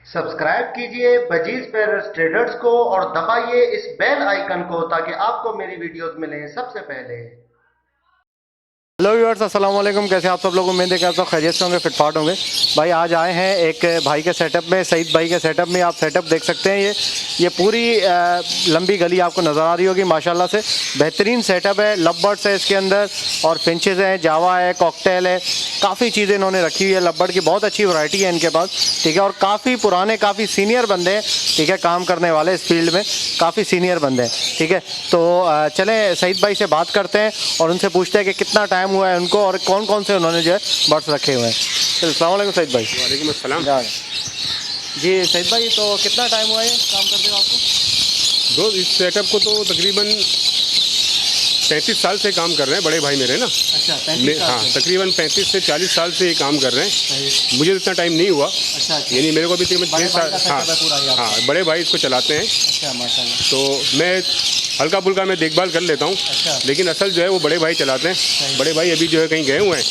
Subscribe कीजिए budgies Perez traders को और दबाइए इस बेल आइकन को ताकि आपको मेरी वीडियोस मिलें सबसे पहले। हेलो व्यूअर्स, अस्सलाम वालेकुम। कैसे आप सब लोग? उम्मीद है कि आप सब खैरियत से होंगे, फिटफाट होंगे। भाई आज आए हैं एक भाई के सेटअप में, सईद भाई के सेटअप में। आप सेटअप देख सकते हैं। ये पूरी लंबी गली आपको नज़र आ रही होगी। माशाल्लाह से बेहतरीन सेटअप है। लवबर्ड्स है इसके अंदर और फिंचेस हैं, जावा है, कॉकटेल है, काफ़ी चीज़ें इन्होंने रखी हुई है। लवबर्ड की बहुत अच्छी वैरायटी है इनके पास, ठीक है। और काफ़ी पुराने, काफ़ी सीनियर बंदे हैं, ठीक है, काम करने वाले इस फील्ड में काफ़ी सीनियर बंदे हैं, ठीक है। तो चलें सईद भाई से बात करते हैं और उनसे पूछते हैं कि कितना टाइम हुआ है उनको और कौन कौन से उन्होंने जो है बर्ड्स रखे हुए हैं। तो अस्सलाम वालेकुम सईद भाई। वालेकुम अस्सलाम। जी सईद भाई, तो कितना टाइम हुआ है काम करते हो आपको? दो इस सेटअप को तो तकरीबन 35 साल से काम कर रहे हैं बड़े भाई मेरे ना। अच्छा, 35 साल हाँ, से। तकरीबन 35 से 40 साल से ये काम कर रहे हैं। मुझे इतना टाइम नहीं हुआ। अच्छा, अच्छा। यानी मेरे को भी तकरीबन बड़े 6 भाई साल। का हाँ setup है पूरा ये आपका? हाँ, बड़े भाई इसको चलाते हैं। अच्छा, माशाल्लाह। तो मैं हल्का फुल्का मैं देखभाल कर लेता हूँ। अच्छा। लेकिन असल जो है वो बड़े भाई चलाते हैं। बड़े भाई अभी जो है कहीं गए हुए हैं,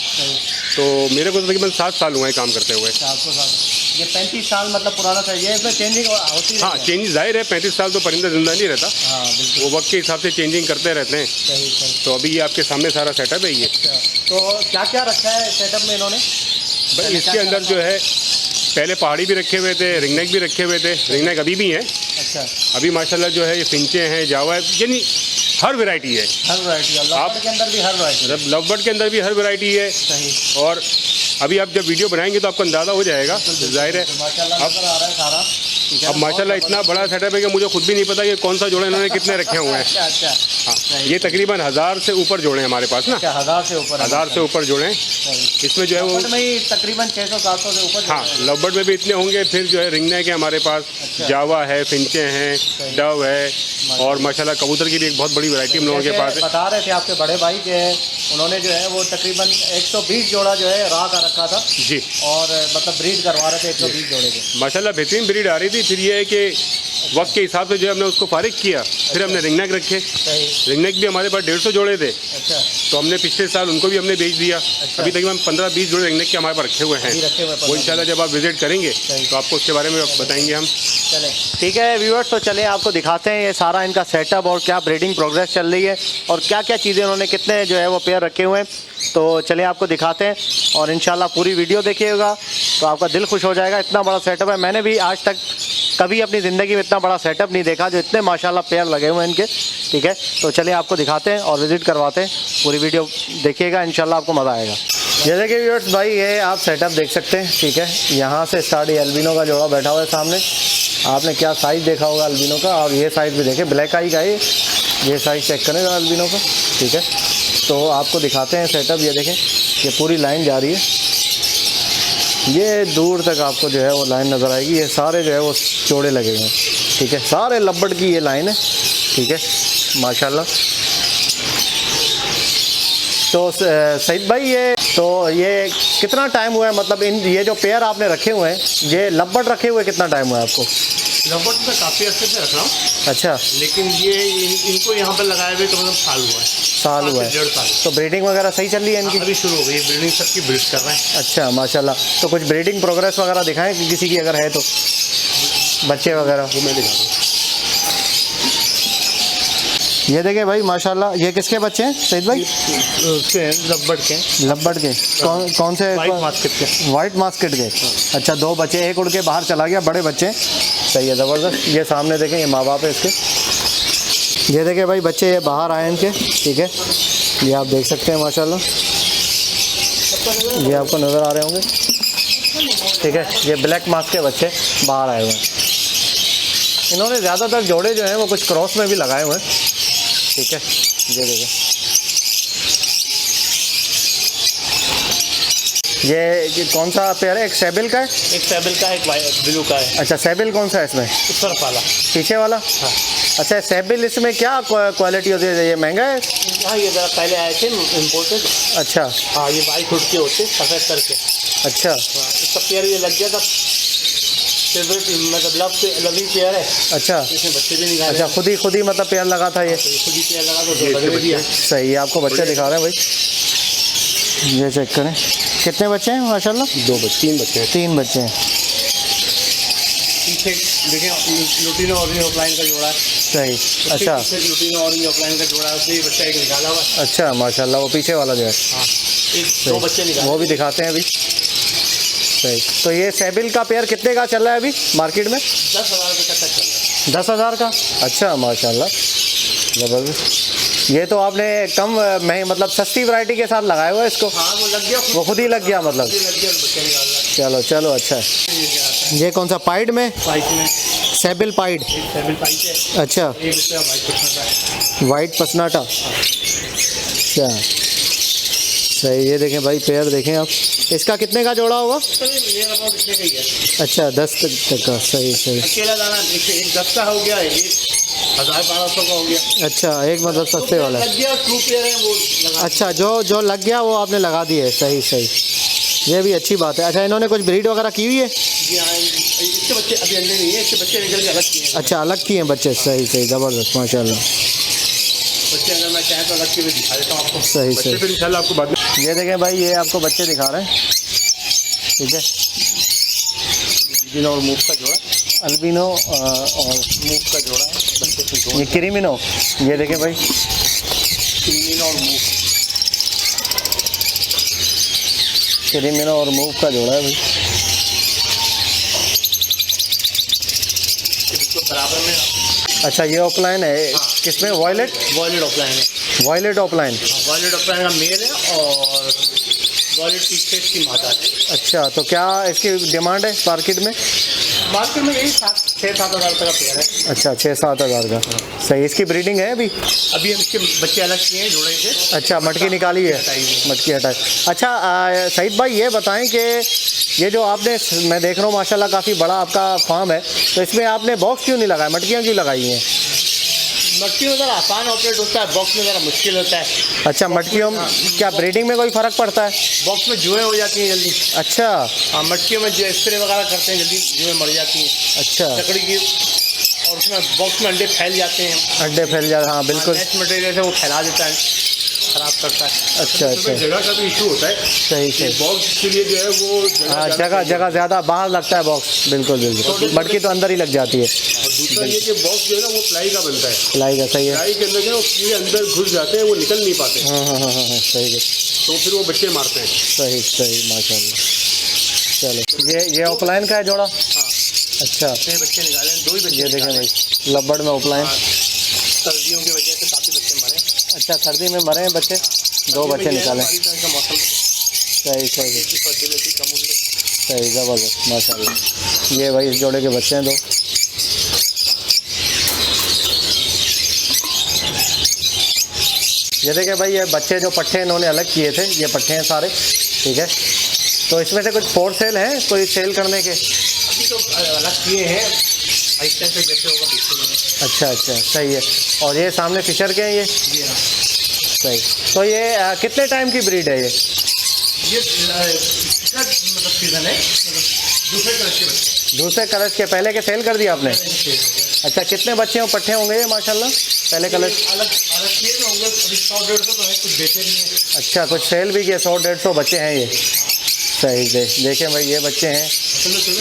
तो मेरे को तकरीबन 7 साल हुए हैं काम करते हुए। 400 साल। ये 35 साल मतलब पुराना था ये, इसमें चेंजिंग होती हाँ, रहती है। चेंज जाहिर है, 35 साल तो परिंदा जिंदा नहीं रहता। हाँ बिल्कुल, वो वक्त के हिसाब से चेंजिंग करते रहते हैं। सही सही। तो अभी ये आपके सामने सारा सेटअप है ये। अच्छा, तो क्या क्या रखा है सेटअप में इन्होंने? भाई इसके अंदर जो है पहले पहाड़ी भी रखे हुए थे, रिंगनेक भी रखे हुए थे। रिंगनेक अभी भी हैं। अच्छा, अभी माशाल्लाह जो है ये फिंचे हैं, जावा है, यानी हर वैरायटी है। हर वैरायटी है। लवबर्ड के अंदर भी हर वैरायटी है। लवबर्ड के अंदर भी हर वैरायटी है। सही। और अभी आप जब वीडियो बनाएंगे तो आपको अंदाज़ा हो जाएगा, जाहिर है। माशाल्लाह नजर आ रहा है सारा, ठीक है। अब माशाल्लाह इतना बड़ा सेटअप है कि मुझे खुद भी नहीं पता कि कौन सा जोड़ा इन्होंने कितने रखे हुए हैं। अच्छा अच्छा। हाँ, ये तकरीबन 1000 से ऊपर जोड़े हैं हमारे पास ना। क्या 1000 से ऊपर? 1000 से ऊपर जोड़े हैं। सही। इसमें जो है वो लवबर्ड में ही तकरीबन 600-700 से ऊपर। हाँ, लवबर्ड में भी इतने होंगे। फिर जो है रिंगनेक है हमारे पास, अच्छा। जावा है, फिंचे हैं, डव है, और माशाल्लाह कबूतर की भी एक बहुत बड़ी वैरायटी हम लोगों के पास है। बता रहे थे आपके बड़े भाई के, उन्होंने जो है वो तकरीबन 120 जोड़ा जो है राह का रखा था जी, और मतलब ब्रीड करवा रहे थे 120 जोड़े के। माशाल्लाह बेहतरीन ब्रीड आ रही थी। फिर ये है कि वक्त के हिसाब से जो है हमने उसको फारिग किया। फिर हमने रिंगनेक रखे। सही। रिंगनेक भी हमारे पास 150 जोड़े थे, अच्छा, तो हमने पिछले साल उनको भी हमने बेच दिया। अच्छा। अभी तकरीबन 15-20 जोड़े रिंगनेक के हमारे पास रखे हुए हैं। अभी रखे हुए हैं वो इंशाल्लाह जब आप विजिट करेंगे सही। तो आपको उसके बारे में बताएंगे हम। चले ठीक है व्यूअर्स, तो चले आपको दिखाते हैं ये सारा इनका सेटअप और क्या ब्रीडिंग प्रोग्रेस चल रही है और क्या क्या चीज़ें उन्होंने कितने जो है वो पेयर रखे हुए हैं। तो चलिए आपको दिखाते हैं और इंशाल्लाह पूरी वीडियो देखिएगा तो आपका दिल खुश हो जाएगा। इतना बड़ा सेटअप है, मैंने भी आज तक कभी अपनी ज़िंदगी में इतना बड़ा सेटअप नहीं देखा जो इतने माशाल्लाह पेयर लगे हुए हैं इनके, ठीक है। तो चलिए आपको दिखाते हैं और विज़िट करवाते हैं। पूरी वीडियो देखिएगा, इंशाल्लाह आपको मज़ा आएगा। ये देखिए व्यूअर्स भाई, ये आप सेटअप देख सकते हैं, ठीक है। यहाँ से स्टार्ट एल्बिनो का जोड़ा बैठा हुआ है सामने। आपने क्या साइज़ देखा होगा अल्बिनो का, और ये साइज़ भी देखें, ब्लैक आई का है ये साइज़ चेक करें अल्बिनो का, ठीक है। तो आपको दिखाते हैं सेटअप। ये देखें, ये पूरी लाइन जा रही है, ये दूर तक आपको जो है वो लाइन नज़र आएगी। ये सारे जो है वो जोड़े लगे हुए हैं, ठीक है। सारे लवबर्ड की ये लाइन है, ठीक है, माशाल्लाह। तो सईद भाई, ये कितना टाइम हुआ है, मतलब इन ये जो पेयर आपने रखे हुए हैं, ये लवबर्ड रखे हुए कितना टाइम हुआ है आपको? लवबर्ड में काफ़ी अर्से से रख रहा हूँ, अच्छा, लेकिन ये इनको यहाँ पर लगाए हुए तो मतलब साल हुआ है। साल हुआ है। 1.5 साल। तो ब्रीडिंग वगैरह सही चल रही है इनकी? अभी शुरू हो गई ब्रीडिंग, सबकी ब्रीड कर रहे हैं। अच्छा माशाल्लाह। तो कुछ ब्रीडिंग प्रोग्रेस वगैरह दिखाएं कि किसी की अगर है तो, बच्चे वगैरह। वो मैं दिखा दूँ। ये देखिए भाई माशाल्लाह, ये किसके बच्चे हैं सईद भाई? उसके लवबर्ड के, लवबर्ड के। कौन से? वाइट मास्केट के। वाइट मास्केट के। अच्छा, 2 बच्चे, एक उड़ के बाहर चला गया, बड़े बच्चे। सही है, ज़बरदस्त। ये सामने देखें, ये माँ बाप है इसके। ये देखिए भाई बच्चे ये बाहर आए इनके, ठीक है। ये आप देख सकते हैं माशाल्लाह, ये आपको नज़र आ रहे होंगे, ठीक है। ये ब्लैक मास्क के बच्चे बाहर आए हुए हैं। इन्होंने ज़्यादातर जोड़े जो हैं वो कुछ क्रॉस में भी लगाए हुए हैं, ठीक है। ये देखिए, ये कौन सा पेयर है? एक सैबिल का है, एक सेबल का, एक ब्लू का है। अच्छा। सैबिल कौन सा है इसमें? इस तरफ वाला। पीछे वाला? हाँ। अच्छा, सैबिल इसमें क्या क्वालिटी होती है? ये महंगा है? हाँ, ये ज़रा पहले आए थे इम्पोर्टेड। अच्छा हाँ, ये वाइट हुड के होते सफ़ेद करके। अच्छा हाँ, इसका पेयर ये लग गया था, फेवरेट मतलब लविंग पेयर है। अच्छा इसमें बच्चे भी निकाले। अच्छा, खुद ही मतलब पेयर लगा था ये? खुद ही पेयर लगा तो लगे भी है। सही है, आपको बच्चे दिखा रहे हैं भाई, ये चेक करें। कितने बच्चे हैं माशाल्लाह? 2 बच्चे, 3 बच्चे हैं। 3 बच्चे हैं। पीछे देखें लुटीनो ऑरेंज ऑफलाइन का जोड़ा है। सही। अच्छा लुटीनो ऑरेंज ऑफलाइन का जोड़ा है, उसमें बच्चा एक निकाला हुआ है। अच्छा माशाल्लाह, वो पीछे वाला जो है। हाँ, एक दो बच्चे निकाले, वो भी दिखाते हैं अभी। सही। तो ये सेबिल का पेयर कितने का चल रहा है अभी मार्केट में? 10,000 रुपये तक चल रहा है। 10,000 का? अच्छा माशाल्लाह, ज़बरदस्त। ये तो आपने कम मतलब सस्ती वैरायटी के साथ लगाया हुआ है इसको? हाँ, वो लग गया, वो खुद ही लग गया मतलब? लग गया, बच्चे निकाल रहा है। चलो चलो अच्छा है। ये कौन सा पाइड में? पाइप में सेबिल पाइड। सेबिल पाइप है। अच्छा, एक इसका वाइट पसनाटा। अच्छा सही। ये देखें भाई पेयर देखें आप, इसका कितने का जोड़ा होगा? कितने का ही है? अच्छा 10 तक का। सही सही। अकेला दाना एक 10 का हो गया, एक 1,000-1,200 का हो गया। अच्छा, एक मतलब सस्ते वाला है। लग गया, ट्रू पेयर है वो लगा। अच्छा, जो लग गया वो आपने लगा दिए। सही सही, ये भी अच्छी बात है। अच्छा, इन्होंने कुछ ब्रीड वगैरह की हुई है? जी हाँ, इसके बच्चे अभी अंडे नहीं है, इसके बच्चे निकल के अलग किए हैं। अच्छा, अलग किए हैं बच्चे। सही सही, ज़बरदस्त माशाल्लाह। बच्चे अगर मैं चाहें तो अलग के भी दिखा देता हूँ आपको। सही बच्चे सही। फिर इंशाल्लाह आपको बाद में। ये देखें भाई, ये आपको बच्चे दिखा रहे हैं, ठीक है। अल्बिनो और मूव का जोड़ा, अल्बिनो और मूव का जोड़ा है बच्चे। ये क्रीमिनो। ये देखें भाई, क्रीमिनो और मूव, क्रीमिनो और मूव का जोड़ा है भाई। इसको बराबर में। अच्छा, ये ऑफलाइन है। किसमें? वॉयलेट? वॉयलेट ऑफलाइन है। Violet offline. वॉयलेट ऑफलाइन का मेल है और वॉयलेट की स्टेट की माता है। अच्छा, तो क्या इसकी डिमांड है मार्केट में? मार्केट में यही 6-7 हज़ार रुपये का पेयर है। अच्छा, 6-7 हज़ार का। सही। इसकी ब्रीडिंग है अभी? अभी हम इसके बच्चे अलग किए हैं जोड़े से। अच्छा, मटकी निकाली है? मटकी हटाई। अच्छा सईद भाई, ये बताएं कि ये जो आपने, मैं देख रहा हूँ माशाल्लाह काफ़ी बड़ा आपका फार्म है, तो इसमें आपने बॉक्स क्यों नहीं लगाया, मटकियाँ क्यों लगाई हैं? मटकी में ज़रा आसान ऑपरेट होता है, बॉक्स में ज़रा मुश्किल होता है। अच्छा, मटकियों में क्या ब्रीडिंग में कोई फ़र्क पड़ता है? बॉक्स में जुएँ हो जाती हैं जल्दी। अच्छा। हाँ, मटकियों में जो स्प्रे वगैरह करते हैं जल्दी जुएँ मर जाती हैं। अच्छा, लकड़ी की, और उसमें बॉक्स में अंडे फैल जाते हैं। अंडे फैल जाते हैं। हाँ बिल्कुल। नेक्स्ट मटेरियल से वो फैला देता है, ख़राब करता है। अच्छा अच्छा, जगह का भी इशू होता है। सही सही। बॉक्स के लिए जो है वो हाँ, जगह ज़्यादा बाहर लगता है बॉक्स। बिल्कुल बिल्कुल, मटकी तो अंदर ही लग जाती है। और दूसरा ये कि बॉक्स जो है ना वो प्लाई का बनता है। प्लाई का, सही है। प्लाई के अंदर जो है वो कीड़े अंदर घुस जाते हैं, वो निकल नहीं पाते, हाँ हाँ हाँ हाँ, सही है। तो फिर वो बच्चे मारते हैं। सही सही माशाल्लाह। चलो, ये ऑफलाइन का है जोड़ा? हाँ, अच्छा, छह बच्चे निकाले हैं, 2 ही बच्चे ये देखें निकाले। भाई, लब्बड़ में ऑफलाइन। सर्दियों की वजह से काफ़ी बच्चे मरे। अच्छा, सर्दी में मरे हैं बच्चे? 2 बच्चे निकाले। का मौसम सही सही की फर्टिलिटी कम हुई है। सही, ज़बरदस्त माशाल्लाह। ये भाई इस जोड़े के बच्चे हैं 2। ये देखें भाई, ये बच्चे जो पट्टे इन्होंने अलग किए थे, ये पट्टे हैं सारे, ठीक है। तो इसमें से कुछ फॉर सेल है, कोई सेल करने के? अभी तो अलग किए हैं, आहिस्ता से जैसे होगा बेचेंगे। अच्छा अच्छा, सही है। और ये सामने फिशर के हैं ये? जी हाँ। सही। तो ये कितने टाइम की ब्रीड है ये? मतलब सीजन है, मतलब दूसरे तरह के बच्चे। दूसरे कलश के पहले के सेल कर दिए आपने? अच्छा, कितने बच्चे और पट्टे होंगे ये माशाल्लाह पहले कलश? अलग अलग किए तो होंगे, अभी 100-150 तो है, कुछ बेचे नहीं है। अच्छा, कुछ सेल भी किए, 100-150 बच्चे हैं ये। सही। देखें भाई, ये बच्चे हैं ये।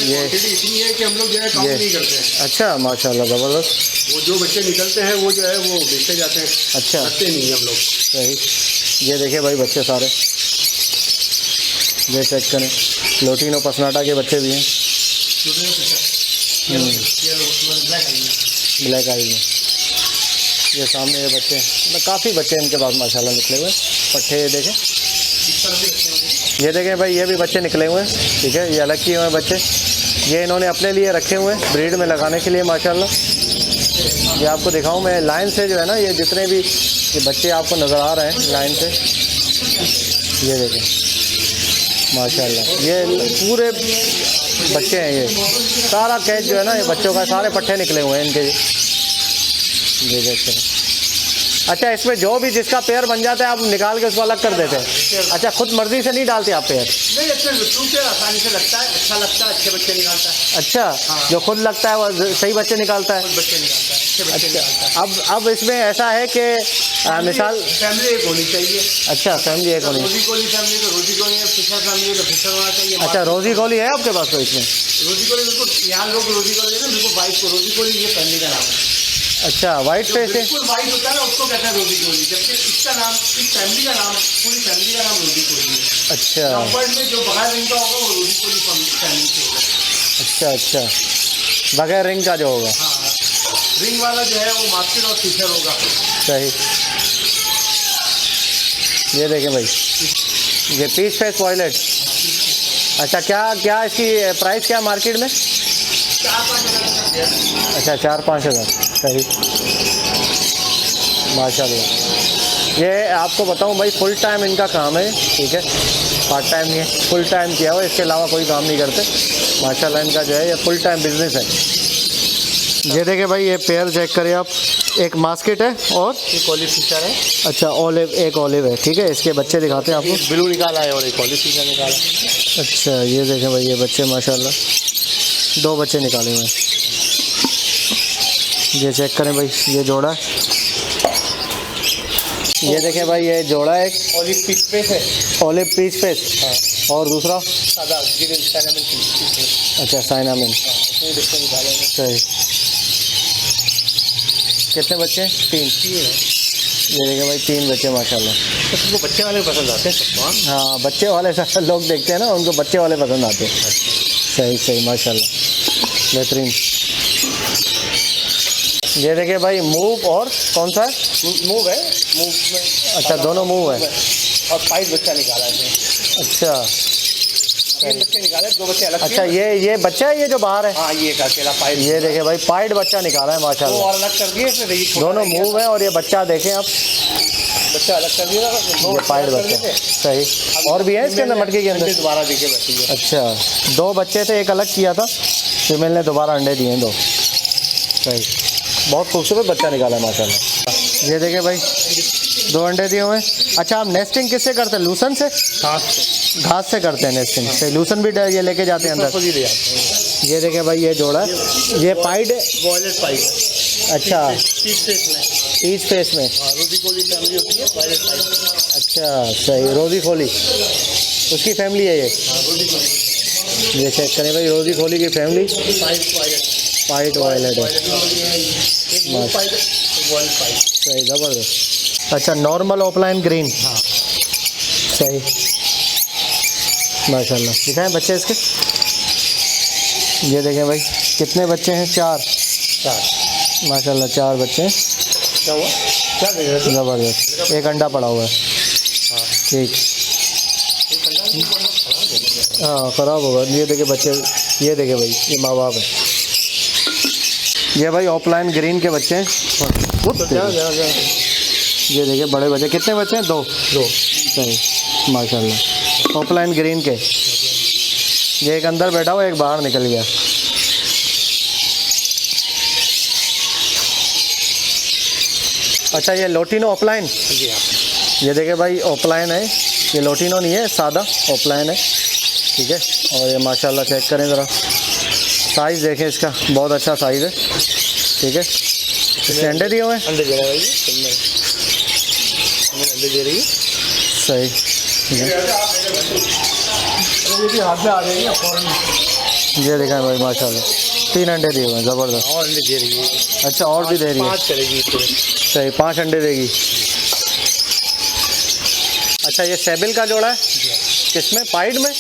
क्वांटिटी इतनी है कि हम लोग जो है काउंट नहीं करते हैं। अच्छा माशाल्लाह, ज़बरदस्त। वो जो बच्चे निकलते हैं वो जो है वो बेचे जाते हैं, अच्छा, रखते नहीं हम लोग। सही। ये देखें भाई बच्चे सारे, ये चेक करें, लोटिनो पसनाटा के बच्चे भी हैं, ब्लैक आई में। ये सामने ये बच्चे हैं, काफ़ी बच्चे इनके पास माशाल्लाह निकले हुए। पट्टे देखें, ये देखें भाई, ये भी बच्चे निकले हुए हैं, ठीक है। ये अलग किए हुए हैं बच्चे, ये इन्होंने अपने लिए रखे हुए हैं ब्रीड में लगाने के लिए माशाल्लाह। ये आपको दिखाऊं मैं लाइन से, जो है ना, ये जितने भी ये बच्चे आपको नज़र आ रहे हैं लाइन से, ये देखें माशाल्लाह, ये पूरे बच्चे हैं। ये सारा कैच जो है ना, ये बच्चों का सारे पट्टे निकले हुए हैं इनके, ये देखते हैं। अच्छा, इसमें जो भी जिसका पेयर बन जाता है आप निकाल के उसको अलग कर देते हैं? अच्छा, खुद मर्जी से नहीं डालते आप पेयर? नहीं, अच्छा ट्रू पेयर आसानी से लगता है, अच्छा लगता है, अच्छे बच्चे निकालता है। अच्छा, जो खुद लगता है वो सही बच्चे निकालता है? बच्चे निकालता है, अच्छे बच्चे निकालता है। अब इसमें ऐसा है कि मिसाल फैमिली एक होनी चाहिए। अच्छा फैमिली एक होनी। रोजी कोली फैमिली तो रोजी कोली है, फिशर फैमिली तो फिशर होना चाहिए। अच्छा रोजी कोली है आपके पास तो इसमें? रोजी कोली बिल्कुल, यहाँ लोग रोजी कोली ना बिल्कुल वाइट को रोजी कोली ये फैमिली का नाम है। अच्छा वाइट फेस है। बिल्कुल वाइट होता है ना उसको कहते हैं रोजी कोली, जबकि इसका नाम, इस फैमिली का नाम, पूरी फैमिली का नाम रोजी कोली है। अच्छा कंफर्ट में जो बगैर रिंग का होगा वो रोजी कोली फैमिली से होगा। अच्छा अच्छा बगैर रिंग का जो होगा। हाँ, रिंग वाला जो है वो मास्टर और फिशर होगा। सही। ये देखें भाई, ये पीच फेस वॉयलेट। अच्छा क्या क्या इसकी प्राइस क्या मार्केट में? 4-5 हज़ार। अच्छा 4-5 हज़ार। सही माशाल्लाह। ये आपको बताऊं भाई फुल टाइम इनका काम है, ठीक है, पार्ट टाइम नहीं है, फुल टाइम किया हुआ, इसके अलावा कोई काम नहीं करते माशाल्लाह। इनका जो है ये फुल टाइम बिजनेस है। ये देखिए भाई, ये पेयर चेक करें आप, एक मास्केट है और ये कोली फिशर है। अच्छा ऑलिव, एक ऑलिव है, ठीक है। इसके बच्चे दिखाते हैं आपको। ब्लू निकाला है और एक कोली फिशर निकाला। अच्छा ये देखें भाई, ये बच्चे माशाल्लाह 2 बच्चे निकाले हुए हैं। ये चेक करें भाई, ये जोड़ा है। ये देखें भाई, ये जोड़ा है एक ऑलिव पीच फेस है। Olive peach face. हाँ। और दूसरा सादा ग्रीन साइनामिन पीच। अच्छा साइनामिन। इसमें बच्चे निकाले हैं। सही। कितने बच्चे हैं? 3। ये देखें भाई 3 बच्चे माशाल्लाह। तो तुमको बच्चे वाले पसंद आते हैं सबको? हाँ बच्चे वाले सब लोग देखते हैं ना, उनको बच्चे वाले पसंद आते हैं। सही सही माशाल्लाह, बेहतरीन। ये देखिए भाई, मूव और कौन सा है? मूव है, मूव में। अच्छा दोनों मूव है। और 5 बच्चा निकाला है। अच्छा 3 बच्चे निकाले, 2 बच्चे अलग। अच्छा ये बच्चा है, ये जो बाहर है? हाँ ये एक अकेला 5। ये देखे भाई, पाइड बच्चा निकाला है वो माशाल्लाह। और अलग कर दिए इसमें, देखिए छोटा दोनों रह गया। मूव है और ये बच्चा देखें आप, बच्चा अलग कर दिया, ये पाइड बच्चा। सही। और भी है इसके अंदर, मटके के अंदर? दोबारा देखे बैठी है। अच्छा 2 बच्चे थे, एक अलग किया था, फीमेल ने दोबारा अंडे दिए हैं 2। सही, बहुत खूबसूरत बच्चा निकाला है माशाल्लाह। ये देखें भाई, 2 अंडे दिए हुए हैं। अच्छा आप नेस्टिंग किससे करते हैं? लूसन से? घास से करते हैं नेस्टिंग। सही, लूसन भी ये लेके जाते हैं अंदर। खुद ही ले जाते हैं। ये देखें भाई, ये जोड़ा है, ये पाइड है। Violet pied. अच्छा पीच फेस में। पीच फेस में। रोजी कोली फैमिली होती है, वॉयलेट पाइड। अच्छा सही, रोजी खोली उसकी फैमिली है ये। रोजी कोली। ये चेक करें भाई, रोजी खोली की family. Pied white violet. Violet है। एक ब्लू पाइड, एक वॉयलेट पाइड। सही, ज़बरदस्त। अच्छा नॉर्मल ऑफलाइन ग्रीन। हाँ। सही माशाल्लाह। दिखाएं बच्चे इसके। ये देखें भाई, कितने बच्चे हैं? 4 माशाल्लाह, 4 बच्चे हैं। क्या हुआ? क्या देख रहे थे? ज़बरदस्त। एक अंडा पड़ा हुआ है। ठीक। हाँ ख़राब होगा। ये देखे बच्चे, ये देखे भाई, ये माँ बाप है। ये भाई ऑफलाइन ग्रीन के बच्चे हैं। ये देखिए बड़े बच्चे, कितने बच्चे हैं? 2। सही माशाल्लाह, ऑफलाइन ग्रीन के। ये एक अंदर बैठा हुआ, एक बाहर निकल गया। अच्छा ये लोटिनो ऑफलाइन। जी हाँ। ये देखिए भाई, ऑफलाइन है ये, लोटिनो नहीं है, सादा ऑफलाइन है, ठीक है। और ये माशाल्लाह चेक करें ज़रा, साइज़ देखें इसका, बहुत अच्छा साइज़ है, ठीक है। इसके अंडे दिए हुए हैं। अंडे दे रहा है भाई, अंडे दे रही है। सही, ठीक है। ये भी हाथ में आ जाएगी फौरन। ये दिखाएं भाई माशाल्लाह, 3 अंडे दिए हुए हैं, ज़बरदस्त। और अंडे दे रही है। अच्छा और भी दे रही है। 5 करेगी इसको। सही, 5 अंडे देगी। अच्छा ये सेबिल का जोड़ा है, किसमें? पाइड में,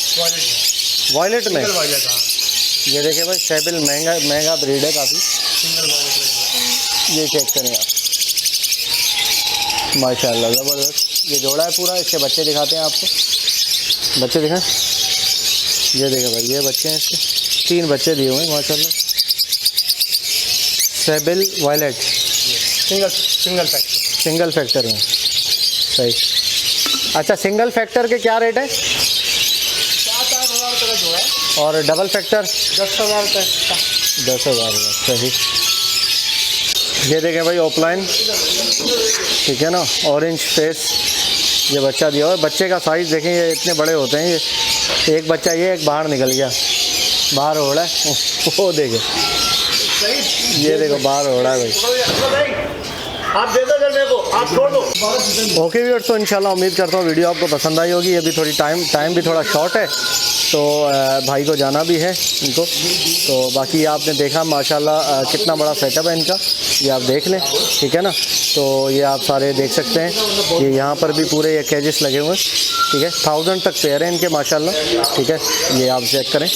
वॉयलेट में। ये देखिए भाई, सेबिल महंगा ब्रीड है काफ़ी। ये चेक करें आप, माशाल्लाह ज़बरदस्त। ये जोड़ा है पूरा। इसके बच्चे दिखाते हैं आपको, बच्चे दिखाएं। ये देखें भाई, ये बच्चे हैं इसके, 3 बच्चे दिए हुए हैं माशाल्लाह। सेबिल वॉयलेट, सिंगल फैक्टर में। सही। अच्छा सिंगल फैक्टर के क्या रेट है? 7-8 हज़ार रुपये का जोड़ा है। और डबल फैक्टर? 10,000 रुपये। 10,000 रुपये। सही। ये देखें भाई ऑफलाइन, ठीक है ना, ऑरेंज फेस। ये बच्चा दिया हुआ है। बच्चे का साइज़ देखें, ये इतने बड़े होते हैं। ये एक बच्चा, ये एक बाहर निकल गया, बाहर हो रहा है वो देखे, ये देखो बाहर हो रहा है भाई। आप दे दो जल्दी। मेरे को, आप छोड़ दो। ओके व्यूअर्स, तो इंशाल्लाह उम्मीद करता हूँ वीडियो आपको पसंद आई होगी। अभी थोड़ी टाइम भी थोड़ा शॉर्ट है, तो भाई को जाना भी है इनको। तो बाकी आपने देखा माशाल्लाह कितना बड़ा सेटअप है इनका, ये आप देख लें, ठीक है ना। तो ये आप सारे देख सकते हैं, ये यहाँ पर भी पूरे ये केजेस लगे हुए हैं, ठीक है। 1000 तक पेयर हैं इनके माशाल्लाह, ठीक है। ये आप चेक करें।